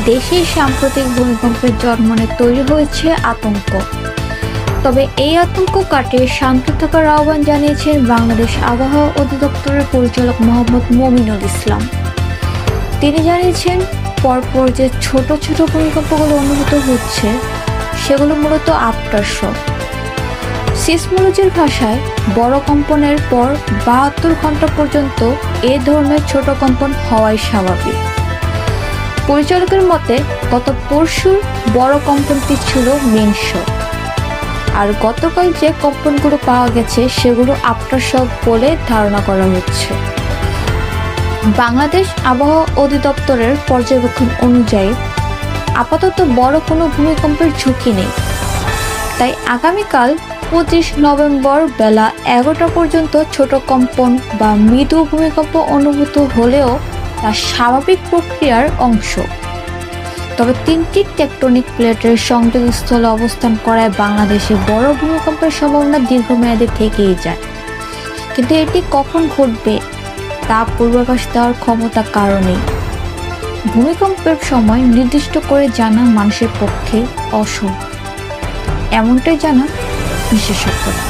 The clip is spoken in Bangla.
দেশে সাম্প্রতিক ভূমিকম্পের জন্মনে তৈরি হয়েছে আতঙ্ক। তবে এই আতঙ্ক কাটিয়ে শান্ত থাকার আহ্বান জানিয়েছেন বাংলাদেশ আবহাওয়া অধিদপ্তরের পরিচালক মোহাম্মদ মমিনুল ইসলাম। তিনি জানিয়েছেন, পরপর যে ছোট ছোট ভূমিকম্পগুলো অনুভূত হচ্ছে সেগুলো মূলত আফটার শক। সিসমোলজির ভাষায় বড় কম্পনের পর 72 ঘন্টা পর্যন্ত এ ধরনের ছোট কম্পন হওয়াই স্বাভাবিক। পরিচালকের মতে গত পরশুর বড় কম্পনটি ছিল মেইন শক, আর গতকাল যে কম্পনগুলো পাওয়া গেছে সেগুলো আফটার শক বলে ধারণা করা হচ্ছে। বাংলাদেশ আবহাওয়া অধিদপ্তরের পর্যবেক্ষণ অনুযায়ী আপাতত বড় কোনো ভূমিকম্পের ঝুঁকি নেই। তাই আগামীকাল 25 নভেম্বর বেলা 11টা পর্যন্ত ছোট কম্পন বা মৃদু ভূমিকম্প অনুভূত হলেও তা স্বাভাবিক প্রক্রিয়ার অংশ। তবে 3টি টেকটনিক প্লেটের সংযোগস্থলে অবস্থান করায় বাংলাদেশে বড় ভূমিকম্পের সম্ভাবনা দীর্ঘমেয়াদে থেকেই যায়, কিন্তু এটি কখন ঘটবে তা পূর্বাভাস দেওয়ার ক্ষমতা কারও নেই। ভূমিকম্পের সময় নির্দিষ্ট করে জানা মানুষের পক্ষে অসম্ভব, এমনটাই জানান বিশেষজ্ঞরা।